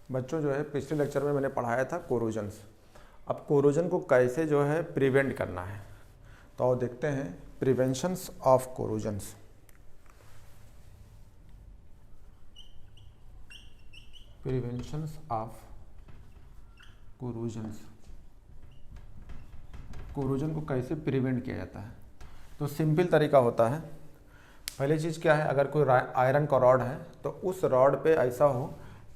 बच्चों जो है पिछले लेक्चर में मैंने पढ़ाया था कोरोजन्स। अब कोरोजन को कैसे जो है प्रिवेंट करना है, तो आओ देखते हैं preventions of corrosions. Preventions of corrosions, corrosion को कैसे प्रिवेंट किया जाता है। तो सिंपल तरीका होता है। पहली चीज़ क्या है, अगर कोई आयरन का रॉड है तो उस रॉड पे ऐसा हो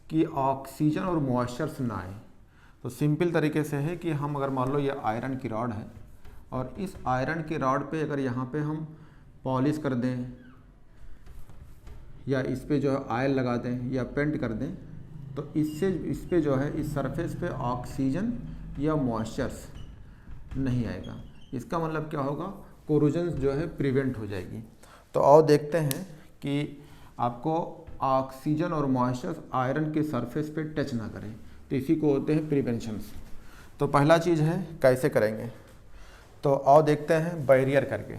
कि ऑक्सीजन और मॉइस्चर्स ना आए। तो सिंपल तरीके से है कि हम अगर मान लो ये आयरन की रॉड है और इस आयरन की रॉड पे अगर यहाँ पे हम पॉलिश कर दें या इस पे जो है ऑयल लगा दें या पेंट कर दें, तो इससे इस पे जो है इस सरफेस पे ऑक्सीजन या मॉइस्चर्स नहीं आएगा। इसका मतलब क्या होगा, कोरोजन जो है प्रिवेंट हो जाएगी। तो आओ देखते हैं कि आपको ऑक्सीजन और मॉइस्चर आयरन के सरफेस पे टच ना करें, तो इसी को होते हैं प्रिवेंशंस। तो पहला चीज़ है कैसे करेंगे, तो आओ देखते हैं बैरियर करके।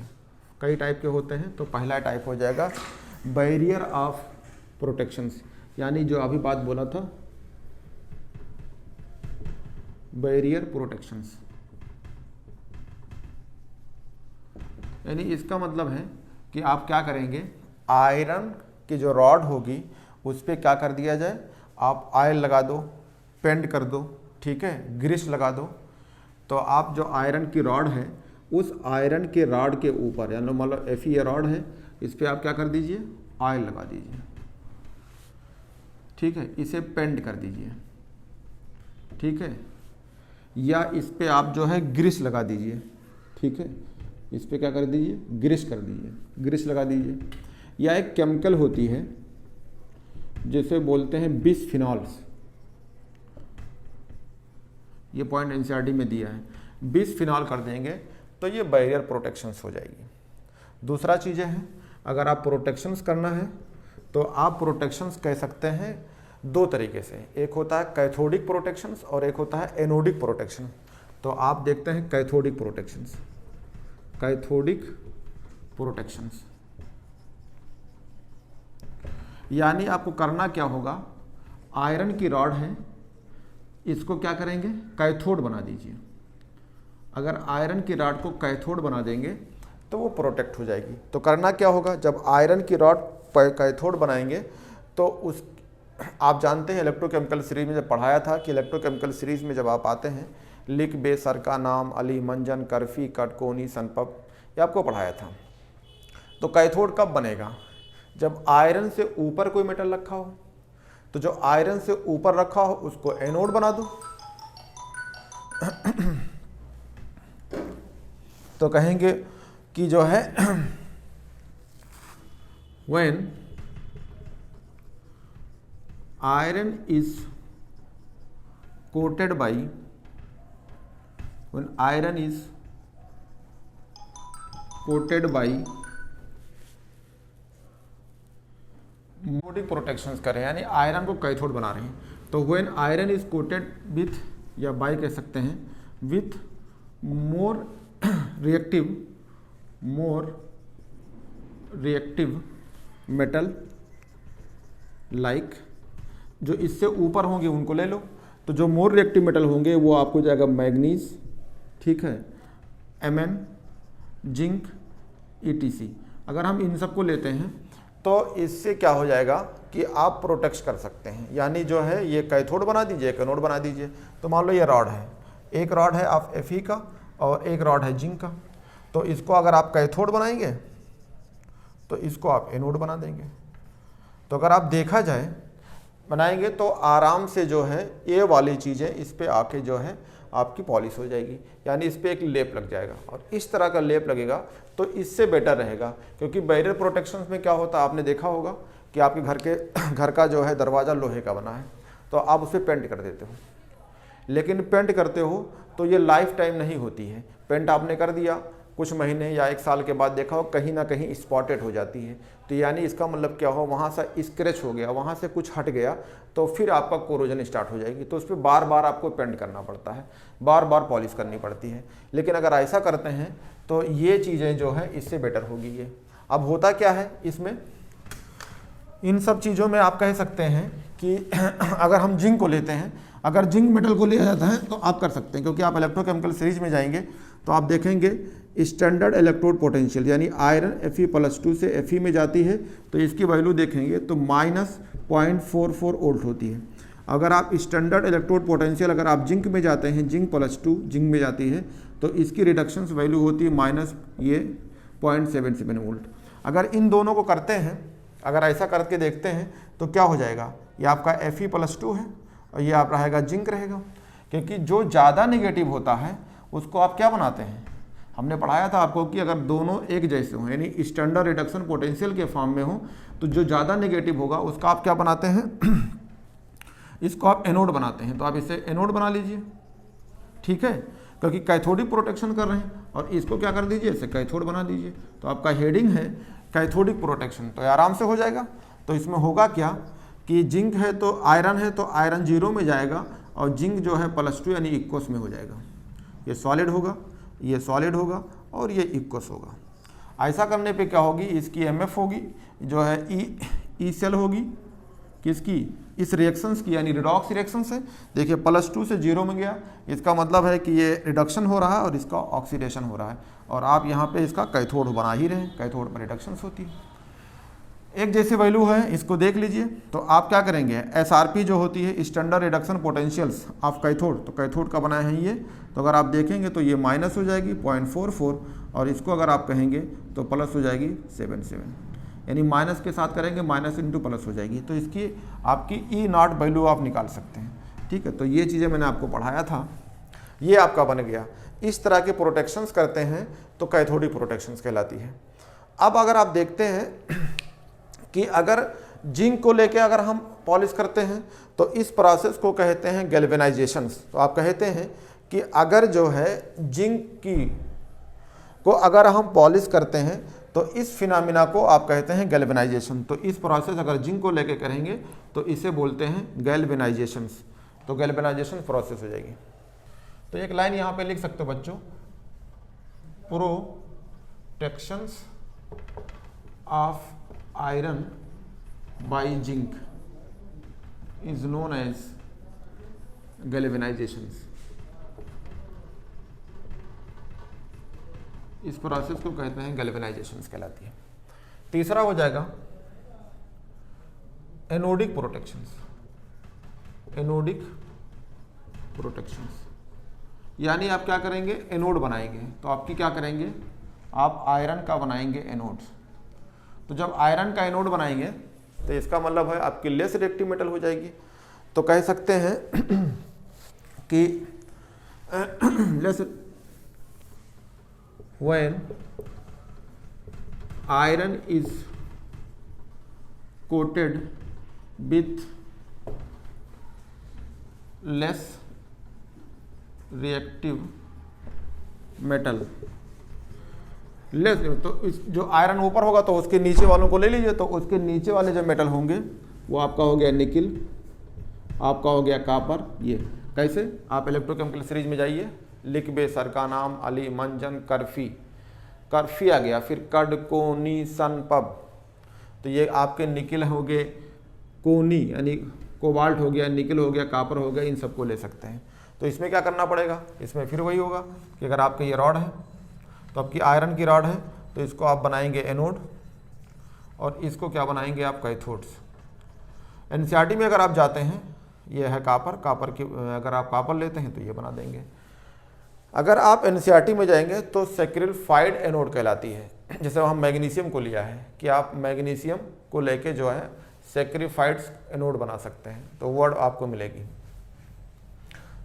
कई टाइप के होते हैं, तो पहला टाइप हो जाएगा बैरियर ऑफ प्रोटेक्शंस, यानी जो अभी बात बोला था बैरियर प्रोटेक्शंस। यानी इसका मतलब है कि आप क्या करेंगे, आयरन की जो रॉड होगी उस पर क्या कर दिया जाए, आप ऑयल लगा दो, पेंट कर दो, ठीक है, ग्रीस लगा दो। तो आप जो आयरन की रॉड है उस आयरन के रॉड के ऊपर, यानी मतलब Fe रॉड है, इस पर आप क्या कर दीजिए, ऑयल लगा दीजिए, ठीक है, इसे पेंट कर दीजिए, ठीक है, या इस पे आप जो है ग्रीस लगा दीजिए, ठीक है, इस पे क्या कर दीजिए, ग्रीस कर दीजिए, ग्रीस लगा दीजिए। या एक केमिकल होती है जिसे बोलते हैं बिसफिनॉल्स, ये पॉइंट एनसीईआरटी में दिया है, बिसफिनॉल कर देंगे तो ये बैरियर प्रोटेक्शंस हो जाएगी। दूसरा चीज़ें हैं, अगर आप प्रोटेक्शंस करना है तो आप प्रोटेक्शंस कह सकते हैं दो तरीके से, एक होता है कैथोडिक प्रोटेक्शंस और एक होता है एनोडिक प्रोटेक्शन। तो आप देखते हैं कैथोडिक प्रोटेक्शंस, कैथोडिक प्रोटेक्शंस यानी आपको करना क्या होगा, आयरन की रॉड है, इसको क्या करेंगे, कैथोड बना दीजिए। अगर आयरन की रॉड को कैथोड बना देंगे तो वो प्रोटेक्ट हो जाएगी। तो करना क्या होगा, जब आयरन की रॉड कैथोड बनाएंगे तो उस आप जानते हैं इलेक्ट्रोकेमिकल सीरीज में जब पढ़ाया था कि इलेक्ट्रोकेमिकल सीरीज में जब आप आते हैं लिक बे सरका नाम अली मंजन कर्फी कटकोनी सनपप, ये आपको पढ़ाया था। तो कैथोड कब बनेगा, जब आयरन से ऊपर कोई मेटल रखा हो। तो जो आयरन से ऊपर रखा हो उसको एनोड बना दो। तो कहेंगे कि जो है when iron is coated by, when iron is coated by मोटिक प्रोटेक्शंस कर रहे हैं, यानी आयरन को कैथोड बना रहे हैं। तो when iron is coated with, या बाय कह सकते हैं, with more reactive metal like, जो इससे ऊपर होंगे उनको ले लो। तो जो मोर रिएक्टिव मेटल होंगे वो आपको जाएगा मैग्नीज, ठीक है, Mn, जिंक, ETC। अगर हम इन सबको लेते हैं तो इससे क्या हो जाएगा कि आप प्रोटेक्ट कर सकते हैं। यानी जो है ये कैथोड बना दीजिए, एक एनोड बना दीजिए। तो मान लो ये रॉड है, एक रॉड है आप Fe का और एक रॉड है जिंक का। तो इसको अगर आप कैथोड बनाएंगे तो इसको आप एनोड बना देंगे। तो अगर आप देखा जाए बनाएंगे तो आराम से जो है ये वाली चीज़ें इस पे आके जो है आपकी पॉलिश हो जाएगी, यानी इस पे एक लेप लग जाएगा। और इस तरह का लेप लगेगा तो इससे बेटर रहेगा, क्योंकि बैरियर प्रोटेक्शंस में क्या होता है, आपने देखा होगा कि आपके घर का जो है दरवाज़ा लोहे का बना है, तो आप उस पर पेंट कर देते हो। लेकिन पेंट करते हो तो ये लाइफ टाइम नहीं होती है। पेंट आपने कर दिया, कुछ महीने या एक साल के बाद देखा हो कहीं ना कहीं स्पॉटेड हो जाती है। तो यानी इसका मतलब क्या हो, वहाँ से स्क्रैच हो गया, वहाँ से कुछ हट गया, तो फिर आपका कोरोजन स्टार्ट हो जाएगी। तो उस पर बार बार आपको पेंट करना पड़ता है, बार बार पॉलिश करनी पड़ती है। लेकिन अगर ऐसा करते हैं तो ये चीज़ें जो है इससे बेटर होगी ये। अब होता क्या है इसमें, इन सब चीज़ों में आप कह सकते हैं कि अगर हम जिंक को लेते हैं, अगर जिंक मेटल को लिया जाता है तो आप कर सकते हैं, क्योंकि आप इलेक्ट्रोकेमिकल सीरीज में जाएंगे तो आप देखेंगे स्टैंडर्ड इलेक्ट्रोड पोटेंशियल यानी आयरन Fe+2 से Fe में जाती है तो इसकी वैल्यू देखेंगे तो -0.44 वोल्ट होती है। अगर आप स्टैंडर्ड इलेक्ट्रोड पोटेंशियल अगर आप जिंक में जाते हैं, जिंक+2 जिंक में जाती है तो इसकी रिडक्शन वैल्यू होती है -0.77 वोल्ट। अगर इन दोनों को करते हैं, अगर ऐसा करके देखते हैं तो क्या हो जाएगा, ये आपका Fe+2 है और ये आप रहेगा जिंक रहेगा, क्योंकि जो ज़्यादा नेगेटिव होता है उसको आप क्या बनाते हैं, हमने पढ़ाया था आपको कि अगर दोनों एक जैसे हों यानी स्टैंडर्ड रिडक्शन पोटेंशियल के फॉर्म में हो तो जो ज़्यादा नेगेटिव होगा उसका आप क्या बनाते हैं इसको आप एनोड बनाते हैं। तो आप इसे एनोड बना लीजिए, ठीक है, क्योंकि कैथोडिक प्रोटेक्शन कर रहे हैं, और इसको क्या कर दीजिए, इसे कैथोड बना दीजिए। तो आपका हेडिंग है कैथोडिक प्रोटेक्शन, तो आराम से हो जाएगा। तो इसमें होगा क्या कि जिंक है तो आयरन 0 में जाएगा और जिंक जो है +2 यानी इक्वस में हो जाएगा। ये सॉलिड होगा, ये सॉलिड होगा और ये इक्वस होगा। ऐसा करने पे क्या होगी, इसकी MF होगी जो है ई सेल होगी किसकी, इस रिएक्शंस की यानी रिडॉक्स रिएक्शन से। देखिए +2 से 0 में गया, इसका मतलब है कि ये रिडक्शन हो रहा है और इसका ऑक्सीडेशन हो रहा है, और आप यहाँ पे इसका कैथोड बना ही रहे हैं, कैथोड पर रिडक्शंस होती है। एक जैसी वैल्यू है, इसको देख लीजिए। तो आप क्या करेंगे, SRP जो होती है standard reduction potentials of cathode, तो कैथोड का बनाए हैं ये, तो अगर आप देखेंगे तो ये माइनस हो जाएगी 0.44 और इसको अगर आप कहेंगे तो प्लस हो जाएगी 77, यानी माइनस के साथ करेंगे माइनस इंटू प्लस हो जाएगी। तो इसकी आपकी E0 वैल्यू आप निकाल सकते हैं, ठीक है। तो ये चीज़ें मैंने आपको पढ़ाया था, ये आपका बन गया। इस तरह के प्रोटेक्शंस करते हैं तो कैथोडिक प्रोटेक्शंस कहलाती है। अब अगर आप देखते हैं कि अगर जिंक को लेके अगर हम पॉलिश करते हैं तो इस प्रोसेस को कहते हैं गैल्वेनाइजेशंस। तो आप कहते हैं कि अगर जो है जिंक की को अगर हम पॉलिश करते हैं तो इस फिनोमिना को आप कहते हैं गैल्वेनाइजेशन। तो इस प्रोसेस अगर जिंक को लेके करेंगे तो इसे बोलते हैं गैल्वेनाइजेशंस। तो गैल्वेनाइजेशन प्रोसेस हो जाएगी। तो एक लाइन यहाँ पे लिख सकते हो बच्चों, protections of iron by zinc is known as galvanizations. इस प्रोसेस को कहते हैं गैल्वेनाइजेशंस कहलाती है। तीसरा हो जाएगा एनोडिक प्रोटेक्शंस। एनोडिक प्रोटेक्शंस यानी आप क्या करेंगे, एनोड बनाएंगे। तो आपकी क्या करेंगे, आप आयरन का बनाएंगे एनोड। तो जब आयरन का एनोड बनाएंगे तो इसका मतलब है आपकी लेस रिएक्टिव मेटल हो जाएगी। तो कह सकते हैं कि less when iron is coated with less reactive metal, less तो इस जो आयरन ऊपर होगा तो उसके नीचे वालों को ले लीजिए। तो उसके नीचे वाले जो मेटल होंगे वो आपका हो गया निकिल, आपका हो गया कापर। ये कैसे, आप इलेक्ट्रोकेमिकल सीरीज में जाइए, लिखबे सर का नाम अली मंजन करफी, करफी आ गया, फिर कड कोनी सन पब। तो ये आपके निकिल हो गए, कोनी यानी कोबाल्ट हो गया, निकिल हो गया, कापर हो गया, इन सबको ले सकते हैं। तो इसमें क्या करना पड़ेगा, इसमें फिर वही होगा कि अगर आपके ये रॉड है तो आपकी आयरन की रॉड है तो इसको आप बनाएंगे एनोड और इसको क्या बनाएंगे आप कैथोड्स। एनसीईआरटी में अगर आप जाते हैं ये है कापर, कापर की अगर आप कापर लेते हैं तो ये बना देंगे। अगर आप एनसीईआरटी में जाएंगे तो सैक्रिफाइड एनोड कहलाती है। जैसे हम मैग्नीशियम को लिया है कि आप मैग्नीशियम को लेके जो है सैक्रिफाइड एनोड बना सकते हैं, तो वर्ड आपको मिलेगी।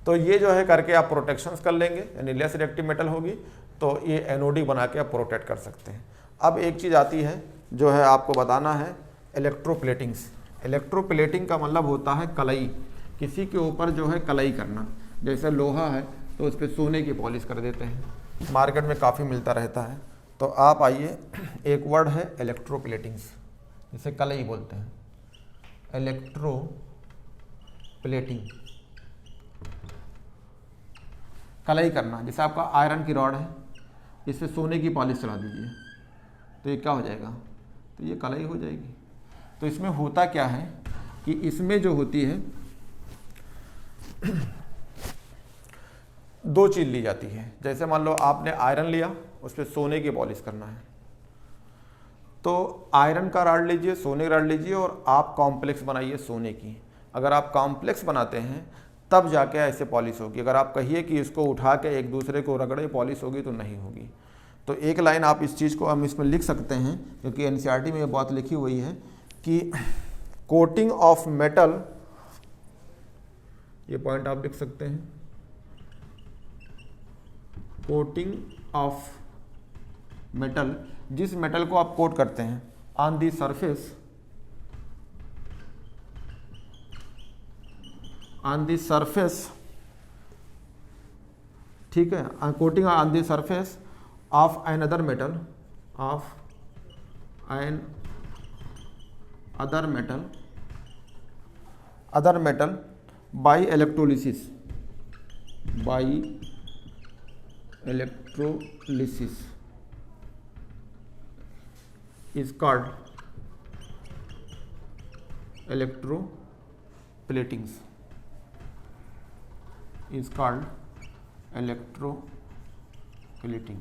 तो ये जो है करके आप प्रोटेक्शंस कर लेंगे, यानी लेस रिएक्टिव मेटल होगी तो ये एनोडिक बना के आप प्रोटेक्ट कर सकते हैं। अब एक चीज़ आती है जो है आपको बताना है, इलेक्ट्रोप्लेटिंग्स। इलेक्ट्रोप्लेटिंग का मतलब होता है कलई, किसी के ऊपर जो है कलई करना। जैसे लोहा है तो उस पर सोने की पॉलिश कर देते हैं, मार्केट में काफ़ी मिलता रहता है। तो आप आइए, एक वर्ड है इलेक्ट्रोप्लेटिंग्स, जिसे कलई बोलते हैं, इलेक्ट्रोप्लेटिंग, कलई करना। जैसे आपका आयरन की रॉड है, इस पर सोने की पॉलिश चला दीजिए तो ये क्या हो जाएगा, तो ये कलई हो जाएगी। तो इसमें होता क्या है कि इसमें जो होती है दो चीज़ ली जाती है। जैसे मान लो आपने आयरन लिया, उस पर सोने की पॉलिश करना है, तो आयरन का रॉड लीजिए, सोने का रॉड लीजिए और आप कॉम्प्लेक्स बनाइए सोने की। अगर आप कॉम्प्लेक्स बनाते हैं तब जाके ऐसे पॉलिश होगी। अगर आप कहिए कि इसको उठा के एक दूसरे को रगड़े पॉलिश होगी तो नहीं होगी। तो एक लाइन आप इस चीज़ को हम इसमें लिख सकते हैं, क्योंकि एनसीईआरटी में ये बात लिखी हुई है कि कोटिंग ऑफ मेटल, ये पॉइंट आप लिख सकते हैं, कोटिंग ऑफ मेटल, जिस मेटल को आप कोट करते हैं on the surface, on the surface, ठीक है, coating on the surface of another metal, of another metal, other metal by electrolysis, by electrolysis is called electroplating, is called electroplating,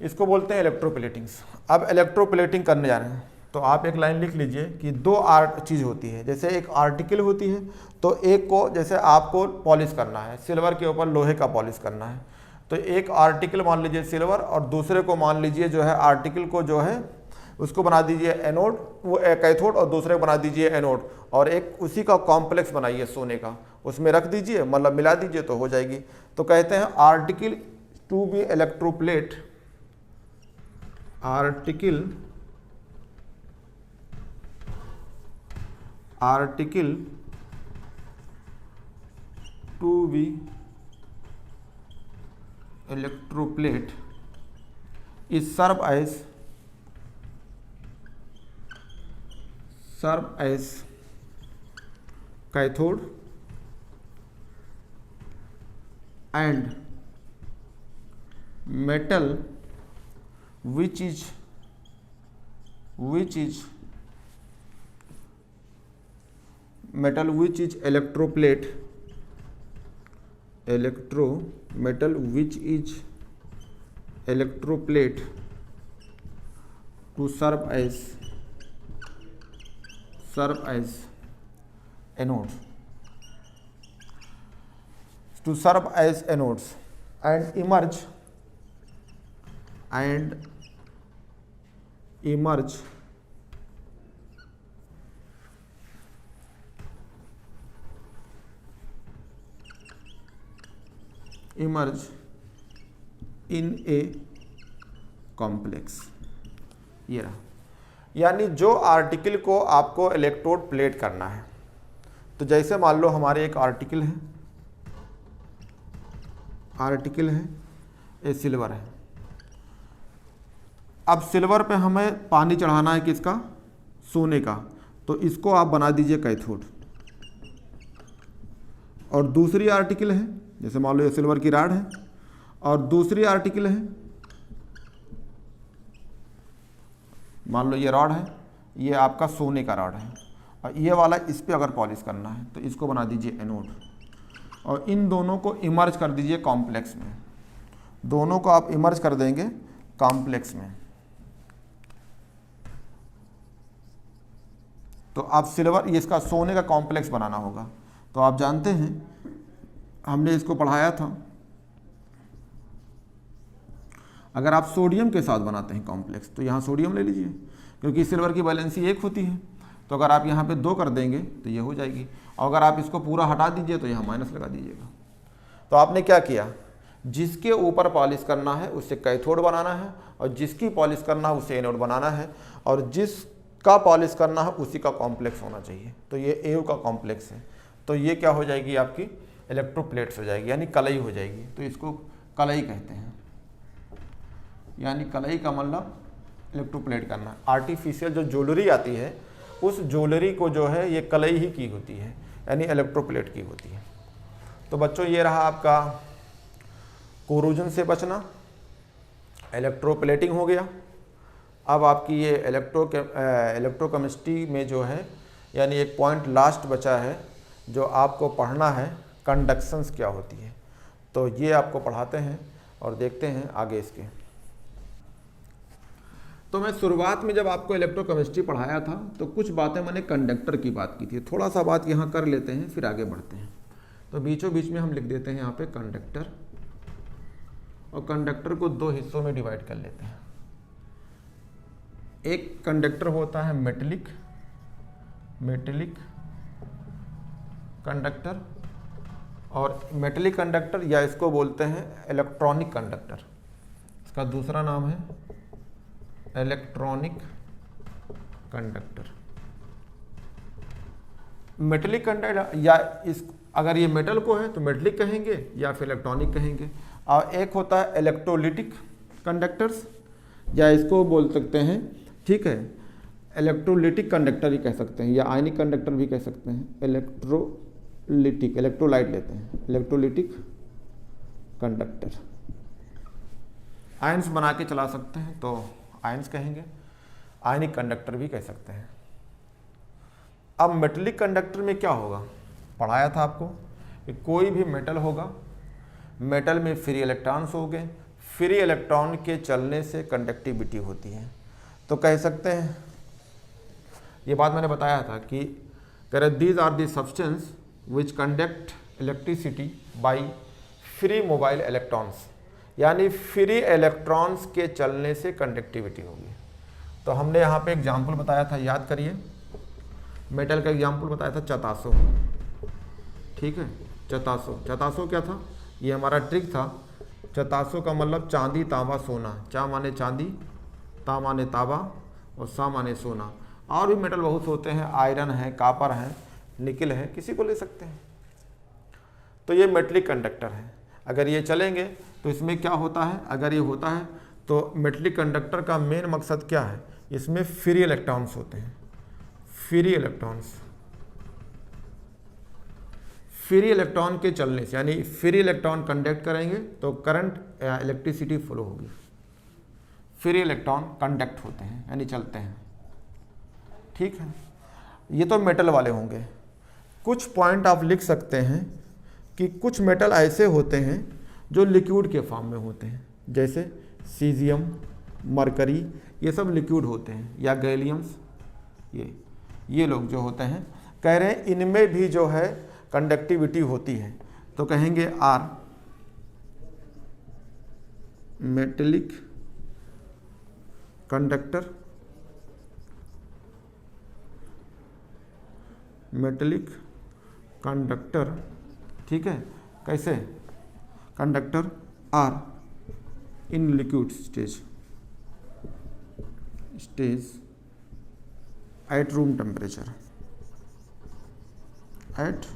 इसको बोलते हैं इलेक्ट्रोप्लेटिंग्स। अब electroplating करने जा रहे हैं तो आप एक लाइन लिख लीजिए कि दो चीज़ होती है। जैसे एक आर्टिकल होती है, तो एक को जैसे आपको पॉलिश करना है, सिल्वर के ऊपर लोहे का पॉलिश करना है, तो एक आर्टिकल मान लीजिए सिल्वर और दूसरे को मान लीजिए जो है आर्टिकल को जो है उसको बना दीजिए एनोड, वो कैथोड, और दूसरे को बना दीजिए एनोड, और एक उसी का कॉम्प्लेक्स बनाइए सोने का, उसमें रख दीजिए, मतलब मिला दीजिए तो हो जाएगी। तो कहते हैं article to be electroplate, article to be electroplate is serve as cathode and metal which is metal which is electroplate, metal which is electroplate to serve as anodes, to serve as anodes and emerge in a complex. ये रहा, यानी जो article को आपको electrode plate करना है, तो जैसे मान लो हमारे एक आर्टिकल है, ये सिल्वर है। अब सिल्वर पे हमें पानी चढ़ाना है किसका, सोने का, तो इसको आप बना दीजिए कैथोड। और दूसरी आर्टिकल है, जैसे मान लो ये सिल्वर की राड है और दूसरी आर्टिकल है, मान लो ये रॉड है, ये आपका सोने का रॉड है, और ये वाला इस पे अगर पॉलिश करना है तो इसको बना दीजिए एनोड, और इन दोनों को इमर्ज कर दीजिए कॉम्प्लेक्स में। दोनों को आप इमर्ज कर देंगे कॉम्प्लेक्स में, तो आप सिल्वर, ये इसका सोने का कॉम्प्लेक्स बनाना होगा। तो आप जानते हैं, हमने इसको पढ़ाया था, अगर आप सोडियम के साथ बनाते हैं कॉम्प्लेक्स तो यहाँ सोडियम ले लीजिए, क्योंकि सिल्वर की वैलेंसी 1 होती है, तो अगर आप यहाँ पे 2 कर देंगे तो ये हो जाएगी, और अगर आप इसको पूरा हटा दीजिए तो यहाँ माइनस लगा दीजिएगा। तो आपने क्या किया, जिसके ऊपर पॉलिश करना है उससे कैथोड बनाना है, और जिसकी पॉलिश करना है उसे एनोड बनाना है, और जिसका पॉलिश करना है उसी का कॉम्प्लेक्स होना चाहिए। तो ये ए का कॉम्प्लेक्स है, तो ये क्या हो जाएगी, आपकी इलेक्ट्रोप्लेट्स हो जाएगी, यानी कलई हो जाएगी। तो इसको कलई कहते हैं, यानी कलई का मतलब इलेक्ट्रोप्लेट करना। आर्टिफिशियल जो ज्वेलरी आती है, उस ज्वेलरी को जो है ये कलई ही की होती है, यानी इलेक्ट्रोप्लेट की होती है। तो बच्चों ये रहा आपका कोरोजन से बचना, इलेक्ट्रोप्लेटिंग हो गया। अब आपकी ये इलेक्ट्रोकेमिस्ट्री में जो है यानी एक पॉइंट लास्ट बचा है जो आपको पढ़ना है, कंडक्शंस क्या होती है। तो ये आपको पढ़ाते हैं और देखते हैं आगे इसके। तो मैं शुरुआत में जब आपको इलेक्ट्रोकेमिस्ट्री पढ़ाया था तो कुछ बातें मैंने कंडक्टर की बात की थी, थोड़ा सा बात यहाँ कर लेते हैं फिर आगे बढ़ते हैं। तो बीचों बीच में हम लिख देते हैं यहाँ पे कंडक्टर, और कंडक्टर को दो हिस्सों में डिवाइड कर लेते हैं। एक कंडक्टर होता है मेटेलिक कंडक्टर, और मेटेलिक कंडक्टर या इसको बोलते हैं इलेक्ट्रॉनिक कंडक्टर। इसका दूसरा नाम है इलेक्ट्रॉनिक कंडक्टर। मेटेलिक कंडक्टर, या इस अगर ये मेटल को है तो मेटेलिक कहेंगे या फिर इलेक्ट्रॉनिक कहेंगे। और एक होता है इलेक्ट्रोलिटिक कंडक्टर्स, या इसको बोल सकते हैं, ठीक है, इलेक्ट्रोलिटिक कंडक्टर ही कह सकते हैं, या आयनिक कंडक्टर भी कह सकते हैं। इलेक्ट्रोलिटिक, इलेक्ट्रोलाइट लेते हैं, इलेक्ट्रोलिटिक कंडक्टर। आयंस बना के चला सकते हैं तो आयंस कहेंगे, आयनिक कंडक्टर भी कह सकते हैं। अब मेटेलिक कंडक्टर में क्या होगा, पढ़ाया था आपको कि कोई भी मेटल होगा, मेटल में फ्री इलेक्ट्रॉन्स होंगे, फ्री इलेक्ट्रॉन के चलने से कंडक्टिविटी होती है। तो कह सकते हैं, ये बात मैंने बताया था कि these are the substance which conduct electricity by free mobile electrons, यानी फ्री इलेक्ट्रॉन्स के चलने से कंडक्टिविटी होगी। तो हमने यहाँ पे एग्जाम्पल बताया था, याद करिए, मेटल का एग्जाम्पल बताया था चतासो, ठीक है, चतासो क्या था, ये हमारा ट्रिक था। चतासो का मतलब चांदी तांबा सोना, चा माने चांदी, ता माने तांबा और सा माने सोना। और भी मेटल बहुत होते हैं, आयरन है, कापर है, निकल है, किसी को ले सकते हैं। तो ये मेटेलिक कंडक्टर है। अगर ये चलेंगे तो इसमें क्या होता है, अगर ये होता है तो मेटेलिक कंडक्टर का मेन मकसद क्या है, इसमें फ्री इलेक्ट्रॉन्स होते हैं, फ्री इलेक्ट्रॉन्स, फ्री इलेक्ट्रॉन के चलने से, यानी फ्री इलेक्ट्रॉन कंडक्ट करेंगे तो करंट या इलेक्ट्रिसिटी फ्लो होगी। फ्री इलेक्ट्रॉन कंडक्ट होते हैं यानी चलते हैं, ठीक है। ये तो मेटल वाले होंगे। कुछ पॉइंट आप लिख सकते हैं कि कुछ मेटल ऐसे होते हैं जो लिक्विड के फॉर्म में होते हैं, जैसे सीजियम, मरकरी, ये सब लिक्विड होते हैं, या गैलियम्स, ये लोग जो होते हैं, कह रहे हैं इनमें भी जो है कंडक्टिविटी होती है। तो कहेंगे are metallic conductor, metallic conductor, ठीक है। कैसे conductor are in liquid stage at room temperature, at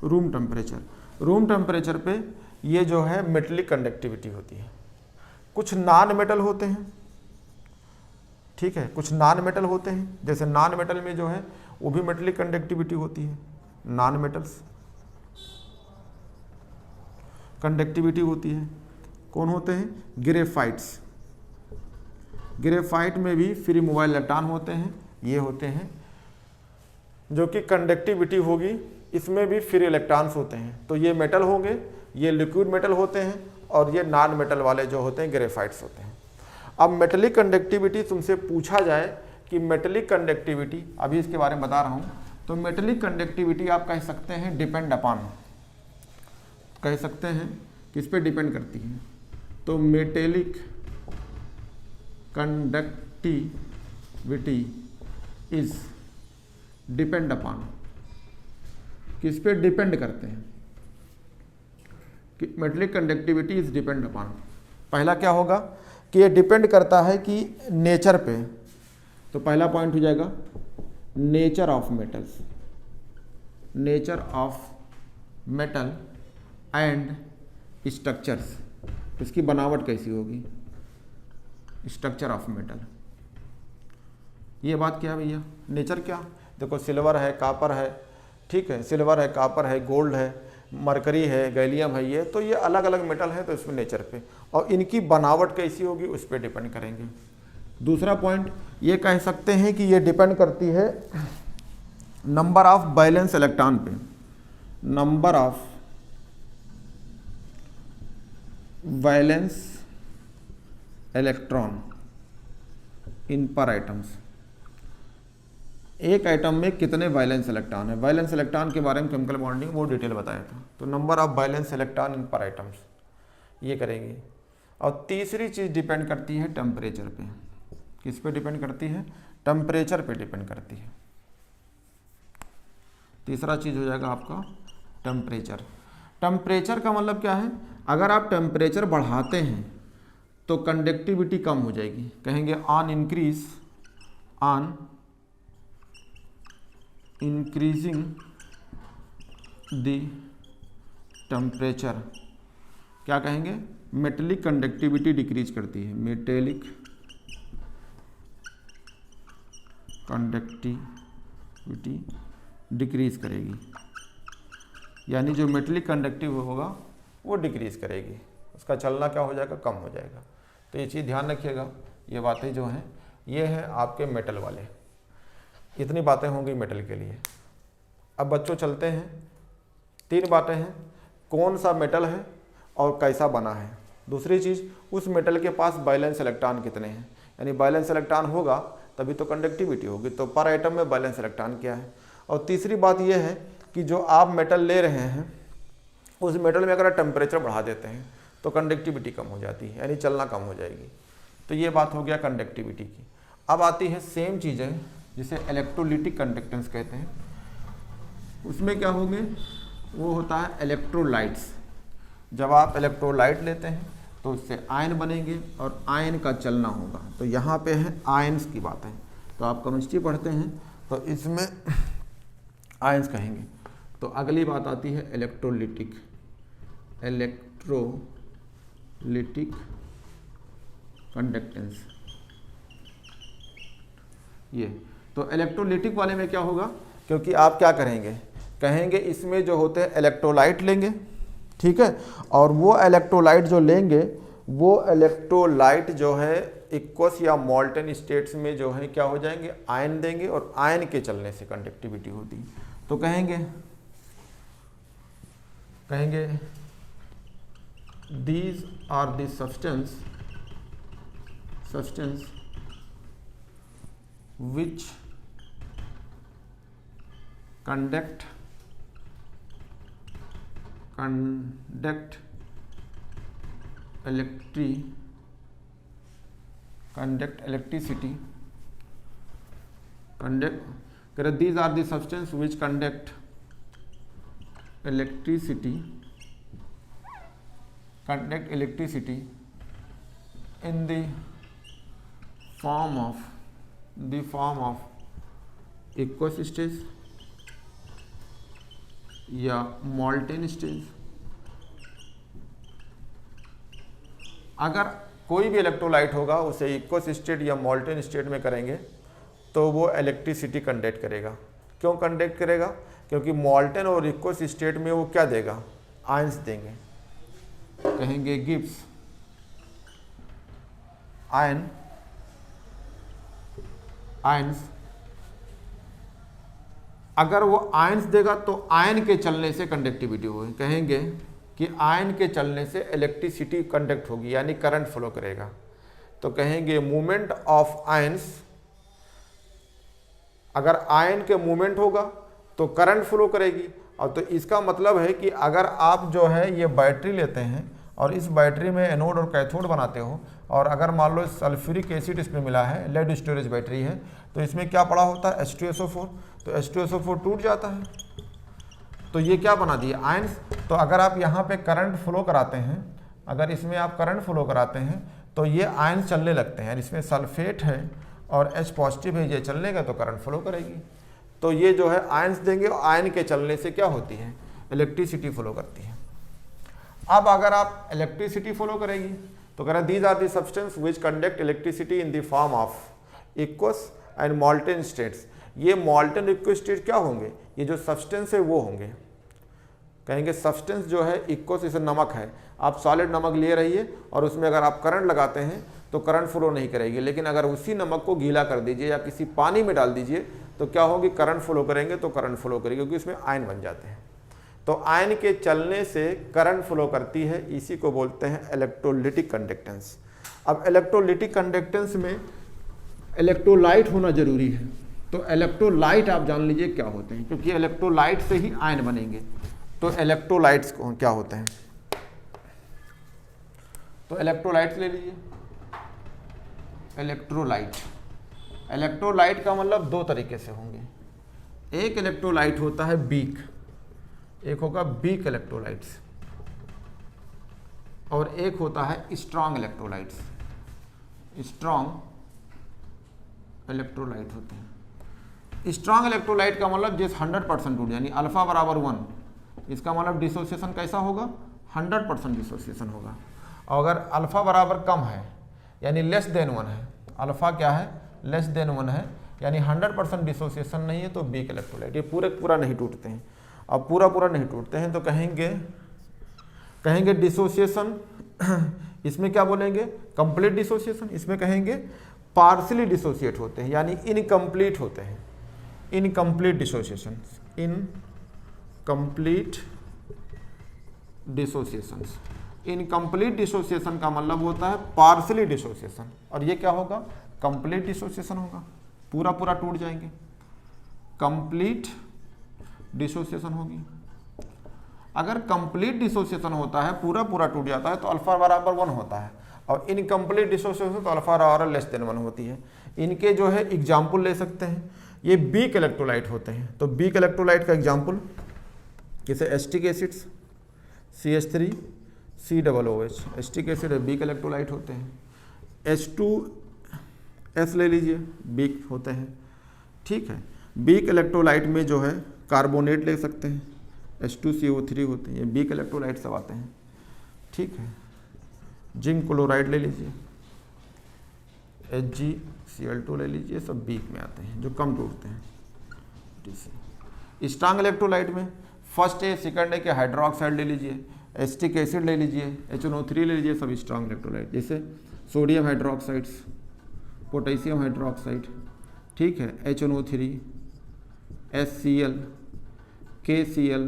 room temperature पे ये जो है मेटेलिक कंडक्टिविटी होती है। कुछ नॉन मेटल होते हैं, ठीक है, कुछ नॉन मेटल होते हैं, जैसे नॉन मेटल में जो है वो भी मेटेलिक कंडक्टिविटी होती है, नॉन मेटल्स कंडक्टिविटी होती है। कौन होते हैं, ग्रेफाइट्स, ग्रेफाइट में भी फ्री मोबाइल इलेक्ट्रॉन होते हैं, ये होते हैं जो कि कंडक्टिविटी होगी, इसमें भी फ्री इलेक्ट्रॉन्स होते हैं। तो ये मेटल होंगे, ये लिक्विड मेटल होते हैं, और ये नॉन मेटल वाले जो होते हैं ग्रेफाइट्स होते हैं। अब मेटेलिक कंडक्टिविटी तुमसे पूछा जाए कि मेटेलिक कंडक्टिविटी, अभी इसके बारे में बता रहा हूँ, तो मेटेलिक कंडक्टिविटी आप कह सकते हैं डिपेंड अपॉन, कह सकते हैं किस पे डिपेंड करती है। तो metallic conductivity is depend upon, किस पे डिपेंड करते हैं, कि metallic conductivity is depend upon. पहला क्या होगा कि ये डिपेंड करता है कि नेचर पे, तो पहला पॉइंट हो जाएगा nature of metals, nature of metal and structures, इसकी बनावट कैसी होगी, स्ट्रक्चर ऑफ मेटल। ये बात क्या है भैया, नेचर क्या, देखो सिल्वर है, कापर है, ठीक है, सिल्वर है, कापर है, गोल्ड है, मरकरी है, गैलियम है, ये तो ये अलग अलग मेटल है, तो इसमें नेचर पे, और इनकी बनावट कैसी होगी उस पर डिपेंड करेंगे। दूसरा पॉइंट ये कह सकते हैं कि ये डिपेंड करती है नंबर ऑफ वैलेंस इलेक्ट्रॉन पे, number of valence electron in पर आइटम्स, एक आइटम में कितने वैलेंस इलेक्ट्रॉन है। वैलेंस इलेक्ट्रॉन के बारे में केमिकल बॉन्डिंग वो डिटेल बताया था। तो number of valence electron in पर आइटम्स ये करेंगे। और तीसरी चीज़ डिपेंड करती है टेम्परेचर पे। किस पे डिपेंड करती है? टेम्परेचर पे डिपेंड करती है। तीसरा चीज़ हो जाएगा आपका टेम्परेचर। टेम्परेचर का मतलब क्या है? अगर आप टेम्परेचर बढ़ाते हैं तो कंडक्टिविटी कम हो जाएगी। कहेंगे on increase, on increasing the temperature, क्या कहेंगे? मेटेलिक कंडक्टिविटी डिक्रीज करती है। मेटेलिक कंडक्टिविटी डिक्रीज करेगी, यानी जो मेटेलिक कंडक्टिव होगा वो डिक्रीज करेगी, उसका चलना क्या हो जाएगा? कम हो जाएगा। तो ये चीज़ ध्यान रखिएगा। ये बातें जो हैं ये हैं आपके मेटल वाले। इतनी बातें होंगी मेटल के लिए। अब बच्चों चलते हैं, 3 बातें हैं, कौन सा मेटल है और कैसा बना है। दूसरी चीज़, उस मेटल के पास वैलेंस इलेक्ट्रॉन कितने हैं, यानी वैलेंस इलेक्ट्रॉन होगा तभी तो कंडक्टिविटी होगी, तो पर आइटम में वैलेंस इलेक्ट्रॉन क्या है। और तीसरी बात यह है कि जो आप मेटल ले रहे हैं उस मेटल में अगर टेम्परेचर बढ़ा देते हैं तो कंडक्टिविटी कम हो जाती है, यानी चलना कम हो जाएगी। तो ये बात हो गया कंडक्टिविटी की। अब आती है सेम चीज़ें जिसे इलेक्ट्रोलिटिक कंडक्टेंस कहते हैं। उसमें क्या होंगे? वो होता है इलेक्ट्रोलाइट्स। जब आप इलेक्ट्रोलाइट लेते हैं तो उससे आयन बनेंगे और आयन का चलना होगा। तो यहाँ पे है आयन्स की बात है। तो आप केमिस्ट्री पढ़ते हैं तो इसमें आयन्स कहेंगे। तो अगली बात आती है इलेक्ट्रोलिटिक, इलेक्ट्रोलिटिक कंडक्टेंस। ये तो इलेक्ट्रोलिटिक वाले में क्या होगा? क्योंकि आप क्या करेंगे? कहेंगे इसमें जो होते हैं इलेक्ट्रोलाइट लेंगे, ठीक है, और वो इलेक्ट्रोलाइट जो लेंगे वो इलेक्ट्रोलाइट जो है इक्वस या मॉल्टन स्टेट्स में जो है क्या हो जाएंगे? आयन देंगे, और आयन के चलने से कंडक्टिविटी होती है। तो कहेंगे these are the substance which conduct electricity. These are the substance which conduct electricity in the form of aqueous stage या मॉल्टेन स्टेज। अगर कोई भी इलेक्ट्रोलाइट होगा उसे इक्वस स्टेट या मॉल्टेन स्टेट में करेंगे तो वो इलेक्ट्रिसिटी कंडक्ट करेगा। क्यों कंडक्ट करेगा? क्योंकि मॉल्टेन और इक्वस स्टेट में वो क्या देगा? आयंस देंगे। कहेंगे गिब्स आयंस। अगर वो आयंस देगा तो आयन के चलने से कंडक्टिविटी होगी। कहेंगे कि आयन के चलने से इलेक्ट्रिसिटी कंडक्ट होगी, यानी करंट फ्लो करेगा। तो कहेंगे मूवमेंट ऑफ आयंस। अगर आयन के मूवमेंट होगा तो करंट फ्लो करेगी। और तो इसका मतलब है कि अगर आप जो है ये बैटरी लेते हैं और इस बैटरी में एनोड और कैथोड बनाते हो, और अगर मान लो सल्फ्यूरिक एसिड इसमें मिला है, लेड स्टोरेज बैटरी है, तो इसमें क्या पड़ा होता है? H2SO4। तो H2SO4 टूट जाता है, तो ये क्या बना दिए? आयंस। तो अगर आप यहाँ पे करंट फ्लो कराते हैं, अगर इसमें आप करंट फ्लो कराते हैं तो ये आयंस चलने लगते हैं। इसमें सल्फेट है और H पॉजिटिव है, ये चलने का तो करंट फ्लो करेगी। तो ये जो है आयंस देंगे और आयन के चलने से क्या होती है? इलेक्ट्रिसिटी फ्लो करती है। अब अगर आप इलेक्ट्रिसिटी फ्लो करेगी तो कह रहे हैं these are the substance which conduct electricity in the form of aqueous and molten states. ये मॉल्टेन इक्वस स्टेट क्या होंगे? ये जो सब्सटेंस है वो होंगे। कहेंगे सब्सटेंस जो है इक्वस, जैसे नमक है, आप सॉलिड नमक लिए रहिए और उसमें अगर आप करंट लगाते हैं तो करंट फ्लो नहीं करेगी, लेकिन अगर उसी नमक को गीला कर दीजिए या किसी पानी में डाल दीजिए तो क्या होगी, करंट फ्लो करेंगे तो करंट फ्लो करेगी, क्योंकि इसमें आयन बन जाते हैं। तो आयन के चलने से करंट फ्लो करती है, इसी को बोलते हैं इलेक्ट्रोलिटिक कंडक्टेंस। अब इलेक्ट्रोलिटिक कंडक्टेंस में इलेक्ट्रोलाइट होना जरूरी है। तो इलेक्ट्रोलाइट आप जान लीजिए क्या होते हैं, क्योंकि इलेक्ट्रोलाइट से ही आयन बनेंगे। तो इलेक्ट्रोलाइट्स क्या होते हैं, तो इलेक्ट्रोलाइट्स ले लीजिए। इलेक्ट्रोलाइट का मतलब दो तरीके से होंगे। एक इलेक्ट्रोलाइट होता है वीक, एक होगा वीक इलेक्ट्रोलाइट्स, और एक होता है स्ट्रॉन्ग इलेक्ट्रोलाइट्स। स्ट्रॉन्ग इलेक्ट्रोलाइट होते हैं। स्ट्रॉन्ग इलेक्ट्रोलाइट का मतलब जिस 100% टूट, यानी अल्फा बराबर 1, इसका मतलब डिसोसिएशन कैसा होगा, 100% डिसोसिएशन होगा। और अगर अल्फा बराबर कम है, यानी लेस देन 1 है, अल्फा क्या है, लेस देन 1 है, यानी 100% डिसोसिएशन नहीं है, तो वीक इलेक्ट्रोलाइट। ये पूरा नहीं टूटते हैं। अब पूरा नहीं टूटते हैं तो कहेंगे डिसोसिएशन। इसमें क्या बोलेंगे, कंप्लीट डिसोसिएशन। इसमें कहेंगे पार्शियली डिसोसिएट होते हैं, यानी इनकम्प्लीट होते हैं। Incomplete dissociation, incomplete dissociations. Incomplete dissociation का मतलब होता है पार्शियली डिसोसिएशन, और ये क्या होगा, कंप्लीट डिसोसिएशन होगा, पूरा टूट जाएंगे, कंप्लीट डिसोसिएशन होगी। अगर कंप्लीट डिसोसिएशन होता है, पूरा टूट जाता है, तो अल्फा बराबर 1 होता है, और इनकम्प्लीट डिसोसिएशन तो अल्फा बराबर लेस देन 1 होती है। इनके जो है एग्जाम्पल ले सकते हैं, ये वीक इलेक्ट्रोलाइट होते हैं। तो वीक इलेक्ट्रोलाइट का एग्जाम्पल जैसे asterisk acids, CH3 COOH, acetic acid weak electrolyte होते हैं। H2S ले लीजिए, वीक होते हैं, ठीक है। वीक इलेक्ट्रोलाइट में जो है कार्बोनेट ले सकते हैं, H2CO3 होते हैं, ये वीक इलेक्ट्रोलाइट सब आते हैं, ठीक है। जिंक क्लोराइड ले लीजिए, HgCl2 ले लीजिए, सब वीक में आते हैं, जो कम टूटते हैं। स्ट्रॉन्ग इलेक्ट्रोलाइट में फर्स्ट ए सेकंड ए के हाइड्रोक्साइड ले लीजिए, एस्टिक एसिड ले लीजिए, HNO3 ले लीजिए, सब स्ट्रॉन्ग इलेक्ट्रोलाइट। जैसे सोडियम हाइड्रोक्साइड्स, पोटेशियम हाइड्रोक्साइड, ठीक है, HNO3, HCl, KCl,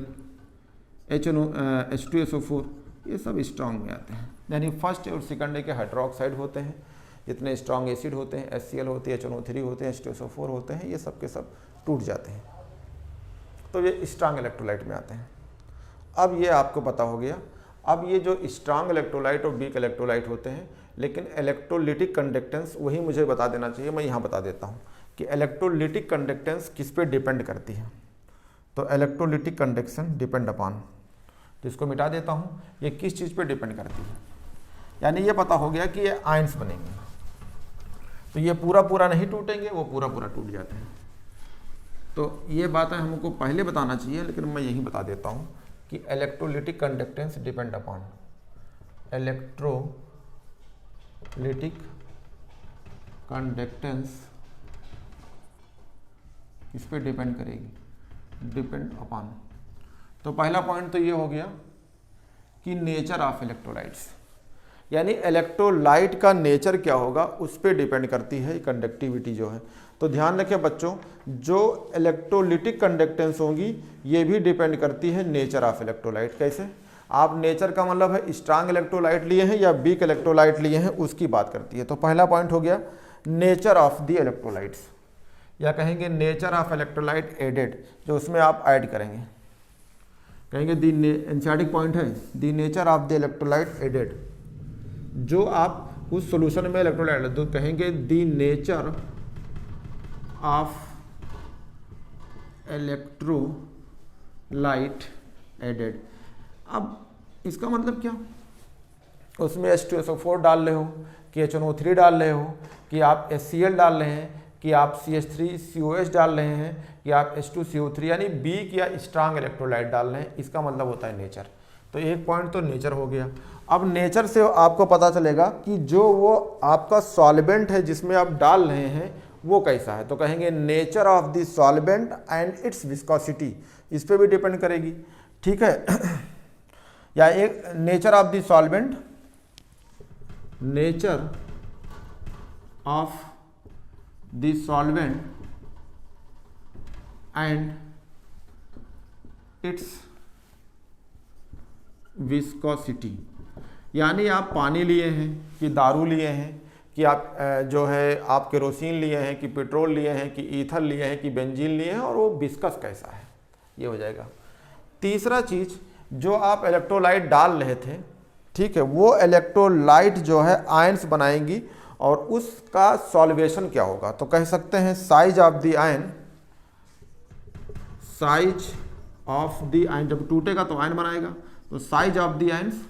H2SO4, ये सब स्ट्रॉन्ग में आते हैं। यानी फर्स्ट और सेकंड ए के हाइड्रोक्साइड होते हैं, जितने स्ट्रॉन्ग एसिड होते हैं, HCl होती है, HNO3 होते हैं, H2SO4 होते हैं, ये सब के सब टूट जाते हैं। तो ये स्ट्रॉन्ग इलेक्ट्रोलाइट में आते हैं। अब ये आपको पता हो गया। अब ये जो स्ट्रॉन्ग इलेक्ट्रोलाइट और वीक इलेक्ट्रोलाइट होते हैं, लेकिन इलेक्ट्रोलिटिक कंडक्टेंस वही मुझे बता देना चाहिए, मैं यहाँ बता देता हूँ कि इलेक्ट्रोलिटिक कंडक्टेंस किस पे डिपेंड करती है। तो इलेक्ट्रोलिटिक कंडक्शन डिपेंड अपॉन, जिसको मिटा देता हूँ, ये किस चीज़ पे डिपेंड करती है। यानी ये पता हो गया कि ये आयंस बनेंगे, तो ये पूरा नहीं टूटेंगे, वो पूरा टूट जाते हैं। तो ये बातें हमको पहले बताना चाहिए, लेकिन मैं यही बता देता हूँ कि electrolytic conductance depend upon, electrolytic conductance किस पे डिपेंड करेगी, डिपेंड अपॉन। तो पहला पॉइंट तो ये हो गया कि नेचर ऑफ इलेक्ट्रोलाइट्स, यानी इलेक्ट्रोलाइट का नेचर क्या होगा उस पर डिपेंड करती है कंडक्टिविटी जो है। तो ध्यान रखें बच्चों, जो इलेक्ट्रोलिटिक कंडक्टेंस होंगी ये भी डिपेंड करती है नेचर ऑफ इलेक्ट्रोलाइट। कैसे, आप नेचर का मतलब है स्ट्रॉन्ग इलेक्ट्रोलाइट लिए हैं या वीक इलेक्ट्रोलाइट लिए हैं, उसकी बात करती है। तो पहला पॉइंट हो गया नेचर ऑफ द इलेक्ट्रोलाइट्स, या कहेंगे नेचर ऑफ इलेक्ट्रोलाइट एडेड, जो उसमें आप ऐड करेंगे, कहेंगे दी एनसीईआरटी पॉइंट है the nature of the electrolyte added, जो आप उस सॉल्यूशन में इलेक्ट्रोलाइट तो कहेंगे the nature of electrolyte added. अब इसका मतलब क्या, उसमें H2SO4 डाल रहे हो कि HNO3 डाल रहे हो कि आप HCl डाल रहे हैं कि आप CH3COH डाल रहे हैं कि आप H2CO3 यानी वीक या स्ट्रॉन्ग इलेक्ट्रोलाइट डाल रहे हैं, इसका मतलब होता है नेचर। तो एक पॉइंट तो नेचर हो गया। अब नेचर से आपको पता चलेगा कि जो वो आपका सॉल्वेंट है जिसमें आप डाल रहे हैं वो कैसा है। तो कहेंगे nature of the solvent and it's viscosity, इस पे भी डिपेंड करेगी, ठीक है। या एक nature of the solvent, nature of the solvent and it's viscosity. यानी आप पानी लिए हैं कि दारू लिए हैं कि आप जो है आप केरोसिन लिए हैं कि पेट्रोल लिए हैं कि ईथर लिए हैं कि बेंजीन लिए हैं, और वो विस्कस कैसा है, ये हो जाएगा। तीसरा चीज़, जो आप इलेक्ट्रोलाइट डाल रहे थे, ठीक है, वो इलेक्ट्रोलाइट जो है आयंस बनाएंगी और उसका सॉल्वेशन क्या होगा, तो कह सकते हैं size of the ion, size of the ion, जब टूटेगा तो आयन बनाएगा, तो साइज ऑफ द आयंस,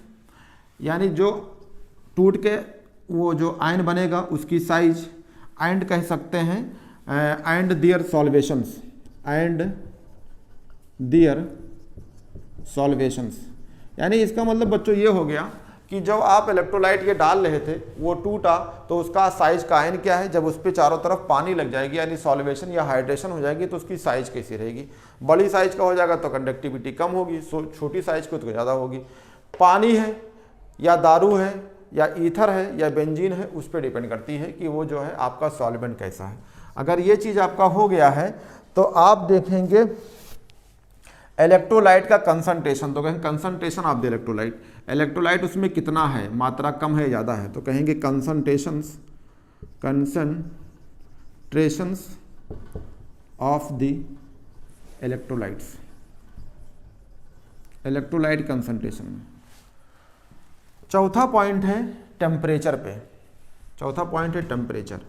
यानी जो टूट के वो जो आयन बनेगा उसकी साइज, एंड कह सकते हैं एंड देयर सॉल्वेशंस, एंड देयर सॉल्वेशंस। यानी इसका मतलब बच्चों ये हो गया कि जब आप इलेक्ट्रोलाइट ये डाल रहे थे वो टूटा तो उसका साइज का आयन क्या है, जब उस पर चारों तरफ पानी लग जाएगी यानी सॉल्वेशन या हाइड्रेशन हो जाएगी तो उसकी साइज कैसी रहेगी। बड़ी साइज का हो जाएगा तो कंडक्टिविटी कम होगी, छोटी साइज को तो ज़्यादा होगी। पानी है या दारू है या ईथर है या बेंजीन है, उस पर डिपेंड करती है कि वो जो है आपका सॉल्वेंट कैसा है। अगर ये चीज़ आपका हो गया है तो आप देखेंगे इलेक्ट्रोलाइट का कंसंट्रेशन, तो कहेंगे concentration of the electrolyte, electrolyte उसमें कितना है, मात्रा कम है ज़्यादा है, तो कहेंगे concentrations of the electrolytes, electrolyte concentration में। चौथा पॉइंट है टेम्परेचर पे, चौथा पॉइंट है टेम्परेचर।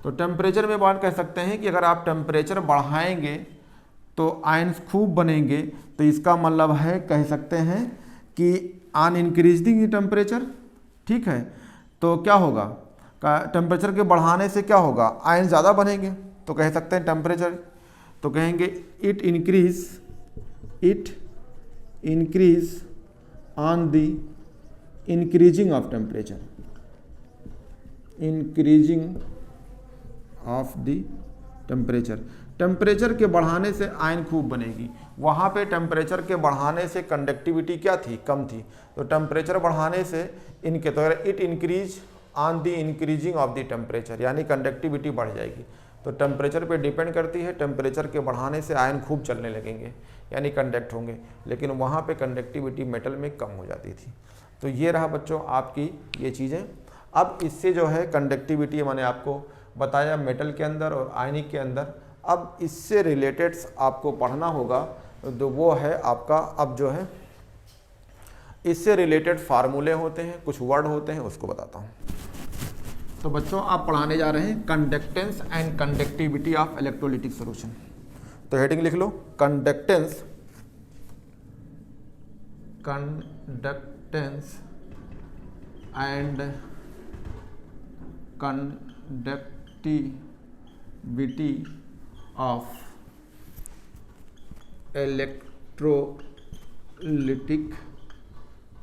तो टेम्परेचर में बात कह सकते हैं कि अगर आप टेम्परेचर बढ़ाएंगे तो आयंस खूब बनेंगे, तो इसका मतलब है कह सकते हैं कि ऑन इंक्रीजिंग टेम्परेचर, ठीक है, तो क्या होगा, टेम्परेचर के बढ़ाने से क्या होगा, आयंस ज़्यादा बनेंगे, तो कह सकते हैं टेम्परेचर, तो कहेंगे it increase on the increasing of temperature, increasing of the temperature. Temperature के बढ़ाने से आयन खूब बनेगी, वहाँ पे टेम्परेचर के बढ़ाने से कंडक्टिविटी क्या थी, कम थी, तो टेम्परेचर बढ़ाने से इनके तो it increase on the increasing of the temperature, यानी कंडक्टिविटी बढ़ जाएगी। तो टेम्परेचर पे डिपेंड करती है, टेम्परेचर के बढ़ाने से आयन खूब चलने लगेंगे यानी कंडक्ट होंगे, लेकिन वहाँ पे कंडक्टिविटी मेटल में कम हो जाती थी। तो ये रहा बच्चों आपकी ये चीज़ें। अब इससे जो है कंडक्टिविटी मैंने आपको बताया मेटल के अंदर और आयनिक के अंदर। अब इससे रिलेटेड आपको पढ़ना होगा, तो वो है आपका, अब जो है इससे रिलेटेड फार्मूले होते हैं, कुछ वर्ड होते हैं, उसको बताता हूँ। तो बच्चों आप पढ़ाने जा रहे हैं conductance and conductivity of electrolytic solution. तो हेडिंग लिख लो, conductance and conductivity of electrolytic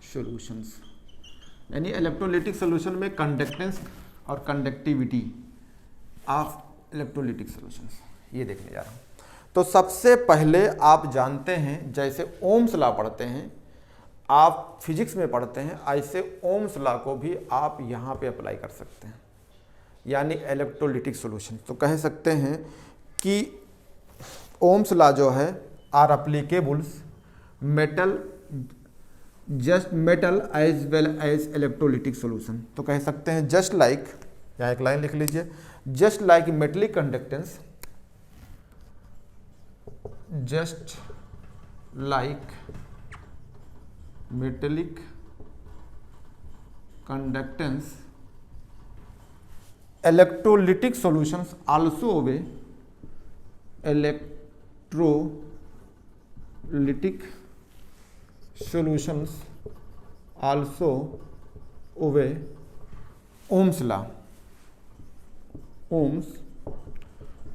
solutions. यानी इलेक्ट्रोलिटिक सॉल्यूशन में कंडक्टेंस और कंडक्टिविटी ऑफ इलेक्ट्रोलिटिक सॉल्यूशंस, ये देखने जा रहा हूँ। तो सबसे पहले आप जानते हैं, जैसे ओम्स लॉ पढ़ते हैं, आप फिजिक्स में पढ़ते हैं, ऐसे ओम्स लॉ को भी आप यहाँ पे अप्लाई कर सकते हैं, यानी इलेक्ट्रोलिटिक सॉल्यूशन। तो कह सकते हैं कि ओम्स लॉ जो है are applicables metal as well as electrolytic solution. तो कह सकते हैं जस्ट लाइक, यहाँ एक लाइन लिख लीजिए, just like metallic conductance, just like metallic conductance electrolytic solutions also obey electrolytic solutions also obey Ohm's law. Ohm's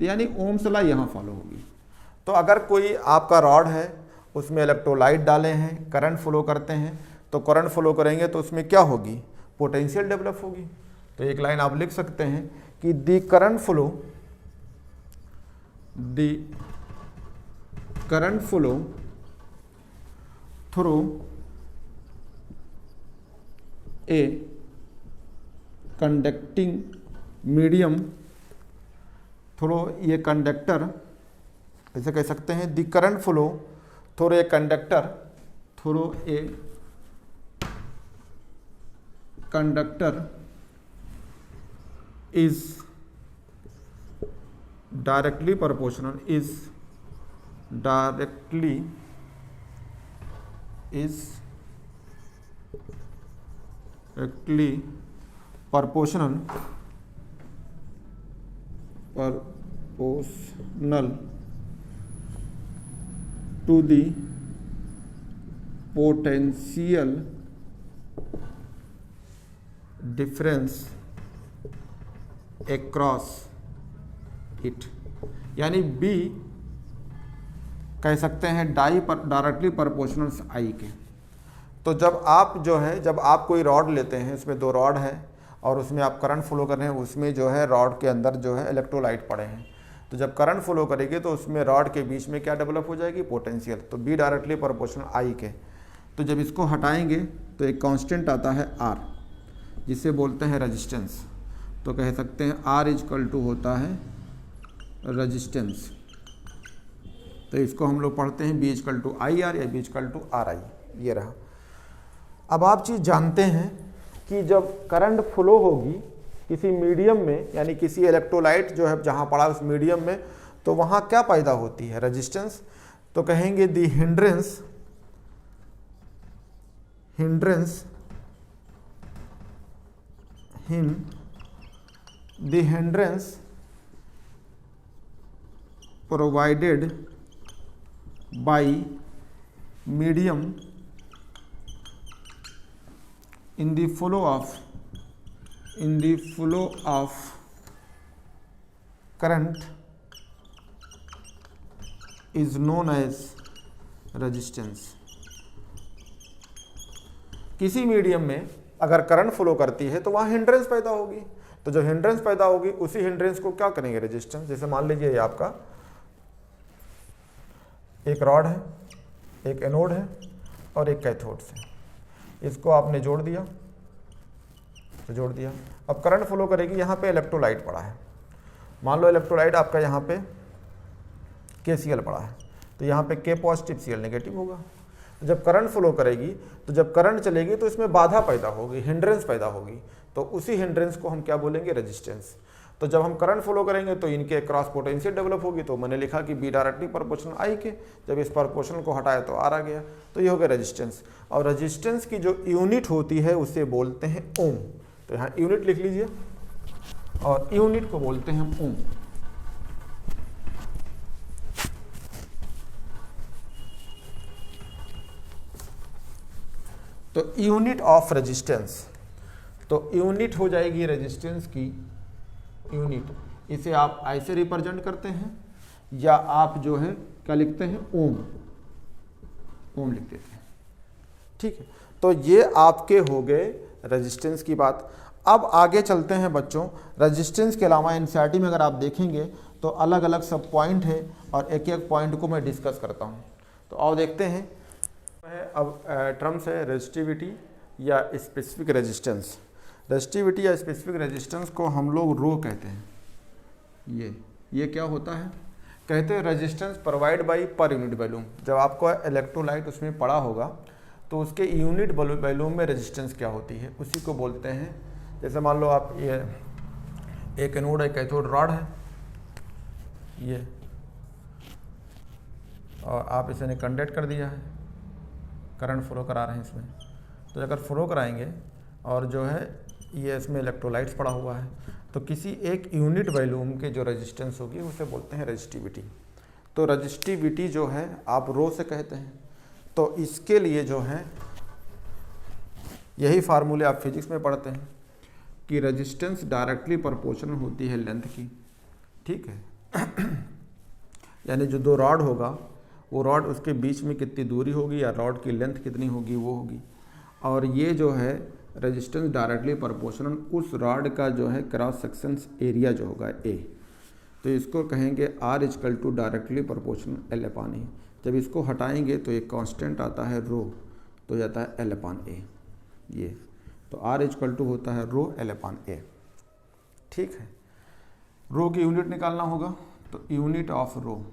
यानी ओम्स लॉ यहाँ फॉलो होगी। तो अगर कोई आपका रॉड है, उसमें इलेक्ट्रोलाइट डाले हैं, करंट फ्लो करते हैं, तो करंट फ्लो करेंगे तो उसमें क्या होगी, पोटेंशियल डेवलप होगी। तो एक लाइन आप लिख सकते हैं कि the current flow through a conducting medium, through ये कंडक्टर ऐसे कह सकते हैं the current flow through a conductor is directly proportional to the potential difference across it, यानी B कह सकते हैं डायरेक्टली प्रोपोर्शनल आई के। तो जब आप कोई रॉड लेते हैं, उसमें दो रॉड है और उसमें आप करंट फ्लो कर रहे हैं, उसमें जो है रॉड के अंदर जो है इलेक्ट्रोलाइट पड़े हैं, तो जब करंट फ्लो करेगी तो उसमें रॉड के बीच में क्या डेवलप हो जाएगी, पोटेंशियल। तो बी डायरेक्टली प्रोपोर्शनल आई के। तो जब इसको हटाएंगे तो एक कांस्टेंट आता है आर, जिसे बोलते हैं रेजिस्टेंस। तो कह सकते हैं आर इजकल टू होता है रेजिस्टेंस। तो इसको हम लोग पढ़ते हैं B is equal to I R या B is equal to R I, ये रहा। अब आप चीज़ जानते हैं कि जब करंट फ्लो होगी किसी मीडियम में, यानी किसी इलेक्ट्रोलाइट जो है जहाँ पड़ा उस मीडियम में, तो वहाँ क्या पैदा होती है, रेजिस्टेंस। तो कहेंगे the hindrance provided by medium in the flow of current is known as resistance। किसी मीडियम में अगर करंट फ्लो करती है तो वहाँ हिंड्रेंस पैदा होगी। तो जब हिंड्रेंस पैदा होगी उसी हिंड्रेंस को क्या करेंगे, रेजिस्टेंस। जैसे मान लीजिए ये आपका एक रॉड है, एक एनोड है और एक कैथोड से, इसको आपने जोड़ दिया तो जोड़ दिया। अब करंट फ्लो करेगी, यहाँ पे इलेक्ट्रोलाइट पड़ा है, मान लो इलेक्ट्रोलाइट आपका यहाँ पे KCl पड़ा है, तो यहाँ पे K पॉजिटिव Cl नेगेटिव होगा। जब करंट फ्लो करेगी तो जब करंट चलेगी तो इसमें बाधा पैदा होगी, हिंड्रेंस पैदा होगी, तो उसी हिंड्रेंस को हम क्या बोलेंगे, रेजिस्टेंस। तो जब हम करंट फ्लो करेंगे तो इनके क्रॉस पोटेंशियल डेवलप होगी। तो मैंने लिखा कि बी डायरेक्टली प्रोपोर्शनल आई के, जब इस प्रोपोर्शनल को हटाया तो आर आ गया, तो ये हो गया रेजिस्टेंस। और रेजिस्टेंस की जो यूनिट होती है उसे बोलते हैं ओम। तो यहाँ यूनिट लिख लीजिए, और यूनिट को बोलते हैं ओम। तो यूनिट ऑफ रेजिस्टेंस, तो यूनिट हो जाएगी रेजिस्टेंस की यूनिट। इसे आप ऐसे रिप्रेजेंट करते हैं या आप जो है क्या लिखते हैं, ओम लिख देते हैं। ठीक है, तो ये आपके हो गए रेजिस्टेंस की बात। अब आगे चलते हैं बच्चों। रेजिस्टेंस के अलावा एनसीईआरटी में अगर आप देखेंगे तो अलग अलग सब पॉइंट है और एक एक पॉइंट को मैं डिस्कस करता हूँ। तो आओ देखते हैं। अब टर्म्स है रेजिस्टिविटी या स्पेसिफिक रेजिस्टेंस। रेजिस्टिविटी या स्पेसिफिक रेजिस्टेंस को हम लोग रो कहते हैं। ये क्या होता है, कहते हैं resistance provide by per unit volume. जब आपको इलेक्ट्रोलाइट उसमें पड़ा होगा तो उसके यूनिट वॉल्यूम में रेजिस्टेंस क्या होती है, उसी को बोलते हैं। जैसे मान लो आप ये एक एनोड है, कैथोड रॉड है ये, और आप इसे ने कंडक्ट कर दिया है, करंट फ्लो करा रहे हैं इसमें। तो अगर फ्लो कराएंगे और जो है ये इसमें इलेक्ट्रोलाइट्स पड़ा हुआ है, तो किसी एक यूनिट वॉल्यूम के जो रेजिस्टेंस होगी उसे बोलते हैं रेजिस्टिविटी। तो रेजिस्टिविटी जो है आप रो से कहते हैं। तो इसके लिए जो है यही फार्मूले आप फिजिक्स में पढ़ते हैं कि रेजिस्टेंस डायरेक्टली प्रोपोर्शनल होती है लेंथ की। ठीक है यानी जो दो रॉड होगा वो रॉड उसके बीच में कितनी दूरी होगी या रॉड की लेंथ कितनी होगी वो होगी, और ये जो है रेजिस्टेंस डायरेक्टली प्रोपोर्शनल उस रॉड का जो है क्रॉस सेक्शन एरिया जो होगा ए। तो इसको कहेंगे R is equal to directly proportional L upon A. जब इसको हटाएंगे तो एक कांस्टेंट आता है रो, तो जाता है एल अपान ए। ये तो आर इजकल टू होता है रो एल अपान ए। ठीक है, रो की यूनिट निकालना होगा, तो यूनिट ऑफ रो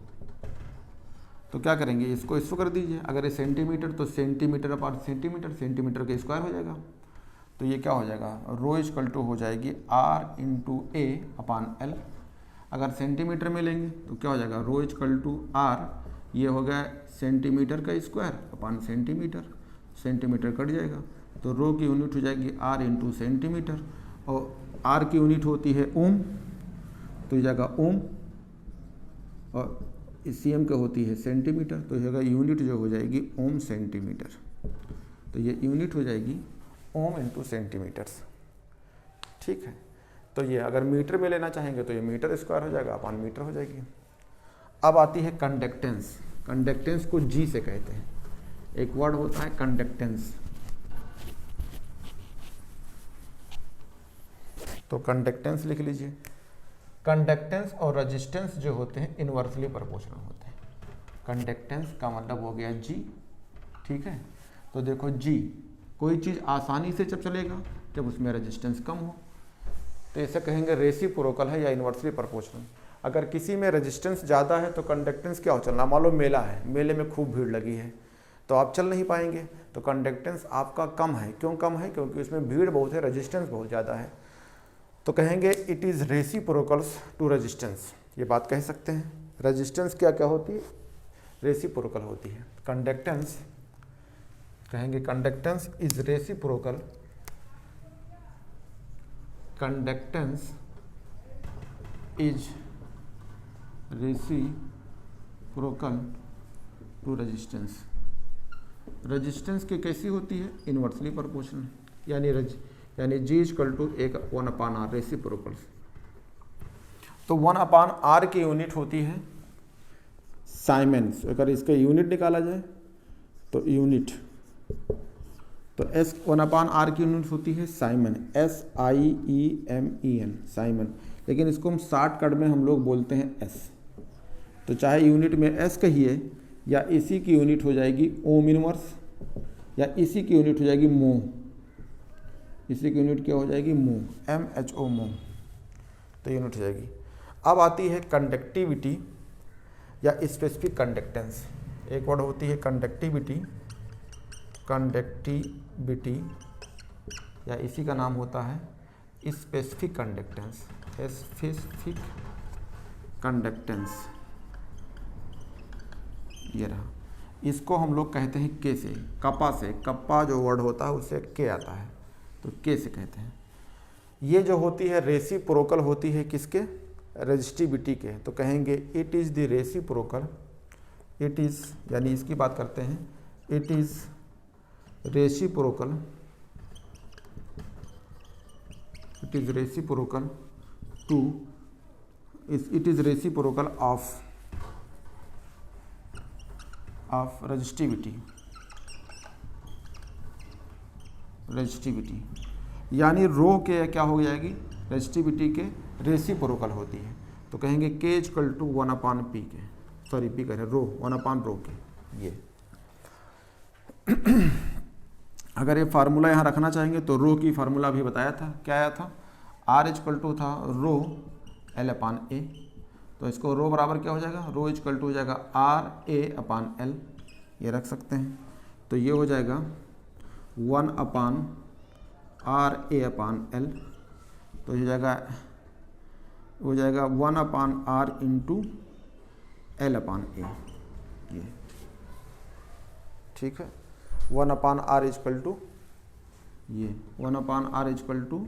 तो क्या करेंगे, इसको कर दीजिए। अगर ये सेंटीमीटर तो सेंटीमीटर अपान सेंटीमीटर, सेंटीमीटर के स्क्वायर हो जाएगा। तो ये क्या हो जाएगा, रो इक्वल टू हो जाएगी R into A upon L. अगर सेंटीमीटर में लेंगे तो क्या हो जाएगा, रो इक्वल टू आर, ये हो गया सेंटीमीटर का square upon centimetre, centimetre cut जाएगा तो रो की यूनिट हो जाएगी आर इंटू सेंटीमीटर, और आर की यूनिट होती है ओम, तो ये जाएगा ओम, और सी एम का होती है सेंटीमीटर, तो ये यूनिट जो हो जाएगी ओम सेंटीमीटर। तो ये यूनिट हो जाएगी ओम इंटू सेंटीमीटर्स। ठीक है, तो ये अगर मीटर में लेना चाहेंगे तो ये मीटर स्क्वायर हो जाएगा अपान मीटर हो जाएगी। अब आती है कंडक्टेंस। कंडक्टेंस को जी से कहते हैं, एक वर्ड होता है कंडक्टेंस। तो कंडक्टेंस लिख लीजिए। कंडक्टेंस और रेजिस्टेंस जो होते हैं इनवर्सली प्रोपोर्शनल होते हैं। कंडक्टेंस का मतलब हो गया जी। ठीक है, तो देखो जी, कोई चीज़ आसानी से जब चलेगा जब उसमें रेजिस्टेंस कम हो, तो इसे कहेंगे रेसिप्रोकल है या इनवर्सली प्रोपोर्शनल। अगर किसी में रेजिस्टेंस ज़्यादा है तो कंडक्टेंस क्या हो चलना, मान लो मेला है, मेले में खूब भीड़ लगी है तो आप चल नहीं पाएंगे, तो कंडक्टेंस आपका कम है। क्यों कम है, क्योंकि उसमें भीड़ बहुत है, रेजिस्टेंस बहुत ज़्यादा है। तो कहेंगे it is reciprocals to resistance, ये बात कह सकते हैं। रेजिस्टेंस क्या क्या होती है, रेसिप्रोकल होती है। कंडक्टेंस कहेंगे conductance is reciprocal, conductance is reciprocal to resistance. Resistance की कैसी होती है, इनवर्सली प्रोपोर्शनल, यानी जी इक्वल टू एक 1 अपान आर, रेसिप्रोकल। तो 1 अपान आर की यूनिट होती है साइमेंस। अगर इसका यूनिट निकाला जाए तो यूनिट, तो एस 1 अपान आर की यूनिट होती है साइमन, SIEMEN, साइमन। लेकिन इसको हम शॉर्टकट में हम लोग बोलते हैं एस। तो चाहे यूनिट में एस कहिए, या इसी की यूनिट हो जाएगी ओम इनवर्स, या इसी की यूनिट हो जाएगी मो, इसी की यूनिट क्या हो जाएगी मो, MHO मो, तो यूनिट हो जाएगी। अब आती है कंडक्टिविटी या स्पेसिफिक कंडक्टेंस। एक वर्ड होती है कंडक्टिविटी, कंडक्टिविटी या इसी का नाम होता है स्पेसिफिक कंडक्टेंस, स्पेसिफिक कंडक्टेंस। ये रहा, इसको हम लोग कहते हैं के से, कपा से, कप्पा जो वर्ड होता है उससे के आता है, तो के से कहते हैं। ये जो होती है रेसिप्रोकल होती है किसके, रेजिस्टिविटी के। तो कहेंगे it is the reciprocal, it is यानी इसकी बात करते हैं, it is reciprocal, it is reciprocal to, it is reciprocal of resistivity, resistivity यानी रो के क्या हो जाएगी, रेजिस्टिविटी के रेसिप्रोकल होती है। तो कहेंगे के इक्वल टू 1 अपान पी के, सॉरी पी कह रहे रो, 1 अपान रो के। ये अगर ये फार्मूला यहाँ रखना चाहेंगे तो रो की फार्मूला भी बताया था, क्या आया था, आर इक्वल टू था रो एल अपान ए। तो इसको रो बराबर क्या हो जाएगा, रो इक्वल टू हो जाएगा आर ए अपान एल, ये रख सकते हैं। तो ये हो जाएगा 1 upon R A upon L, तो ये हो जाएगा 1 upon R into L upon ए, ये ठीक है। 1 अपान आर इक्वल टू ये 1 upon R equal to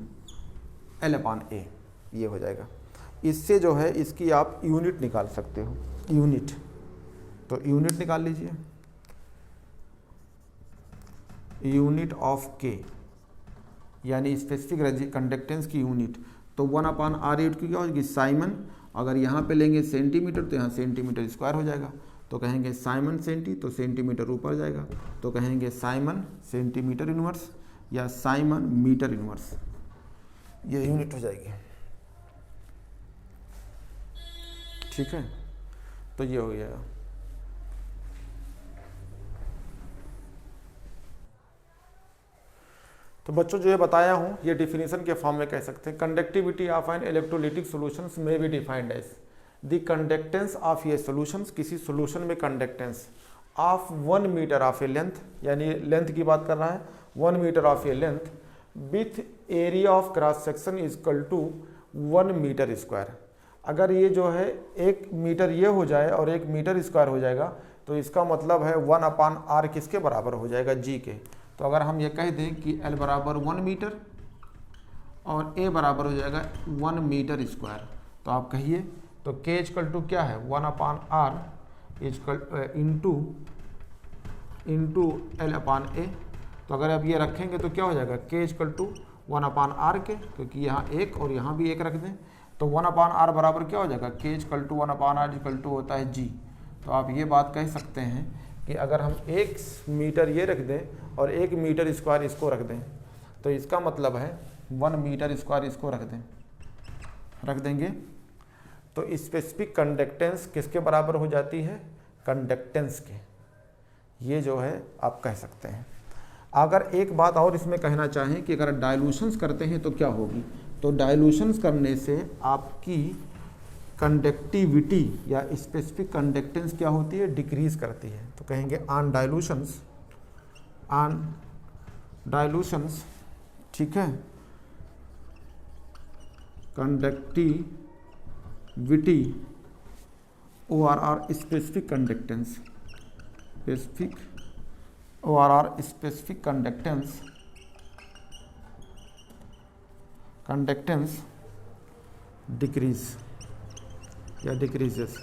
L upon ए, ये हो जाएगा। इससे जो है इसकी आप यूनिट निकाल सकते हो, यूनिट। तो यूनिट निकाल लीजिए, यूनिट ऑफ के यानी स्पेसिफिक कंडक्टेंस की यूनिट। तो 1 अपान आर एट की क्या होगी, साइमन। अगर यहाँ पे लेंगे सेंटीमीटर तो यहाँ सेंटीमीटर स्क्वायर हो जाएगा, तो कहेंगे साइमन सेंटी, तो सेंटीमीटर ऊपर जाएगा, तो कहेंगे साइमन सेंटीमीटर इनवर्स या साइमन मीटर इनवर्स, ये यूनिट हो जाएगी। ठीक है, तो ये हो गया। तो बच्चों जो ये बताया हूँ ये डिफिनीशन के फॉर्म में कह सकते हैं। Conductivity of an electrolytic solutions में be defined as, the conductance of a solution, किसी सोल्यूशन में conductance of 1 metre of a length, यानी लेंथ की बात कर रहा है, 1 metre of a length with area of cross section is equal to 1 metre square. अगर ये जो है 1 मीटर ये हो जाए और 1 मीटर स्क्वायर हो जाएगा तो इसका मतलब है 1/r किसके बराबर हो जाएगा, g के। तो अगर हम ये कह दें कि l बराबर 1 मीटर और a बराबर हो जाएगा 1 मीटर स्क्वायर, तो आप कहिए तो k इक्वल टू क्या है, 1/r इंटू l/a। तो अगर आप ये रखेंगे तो क्या हो जाएगा, k इक्वल टू 1/r के, क्योंकि यहाँ 1 और यहाँ भी 1 रख दें तो 1/r बराबर क्या हो जाएगा, k equal to 1/r equal to होता है g। तो आप ये बात कह सकते हैं कि अगर हम 1 मीटर ये रख दें और 1 मीटर स्क्वायर इसको रख दें तो इसका मतलब है 1 मीटर स्क्वायर इसको रख देंगे तो स्पेसिफिक कंडक्टेंस किसके बराबर हो जाती है, कंडक्टेंस के। ये जो है आप कह सकते हैं। अगर एक बात और इसमें कहना चाहें कि अगर डाइल्यूशंस करते हैं तो क्या होगी, तो डाइल्यूशंस करने से आपकी कंडक्टिविटी या स्पेसिफिक कंडक्टेंस क्या होती है, डिक्रीज करती है। तो कहेंगे ऑन डाइल्यूशंस, ठीक है, conductivity ORR specific conductance, ORR specific conductance decrease या डिक्रीजेस।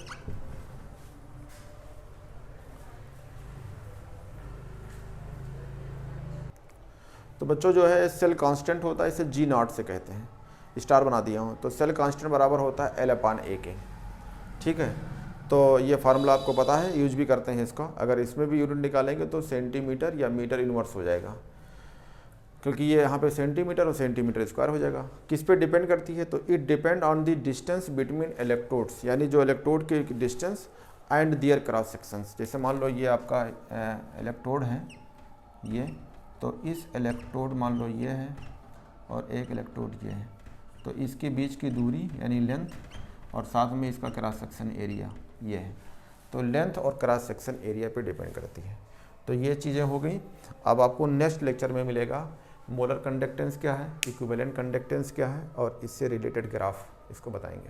तो बच्चों जो है सेल कांस्टेंट होता है, इसे G0 से कहते हैं, स्टार बना दिया हूँ। तो सेल कांस्टेंट बराबर होता है L/A के, ठीक है। तो ये फार्मूला आपको पता है, यूज भी करते हैं इसका। अगर इसमें भी यूनिट निकालेंगे तो सेंटीमीटर या मीटर इनवर्स हो जाएगा, क्योंकि ये यहाँ पे सेंटीमीटर और सेंटीमीटर स्क्वायर हो जाएगा। किस पे डिपेंड करती है, तो it depend on the distance between electrodes, यानी जो इलेक्ट्रोड के distance and their cross sections. जैसे मान लो ये आपका इलेक्ट्रोड है ये, तो इस इलेक्ट्रोड मान लो ये है और एक इलेक्ट्रोड ये है, तो इसके बीच की दूरी यानी लेंथ और साथ में इसका क्रॉस सेक्शन एरिया ये है। तो लेंथ और क्रॉस सेक्शन एरिया पे डिपेंड करती है। तो ये चीज़ें हो गई। अब आपको नेक्स्ट लेक्चर में मिलेगा मोलर कंडक्टेंस क्या है, इक्विवेलेंट कंडक्टेंस क्या है, और इससे रिलेटेड ग्राफ इसको बताएंगे।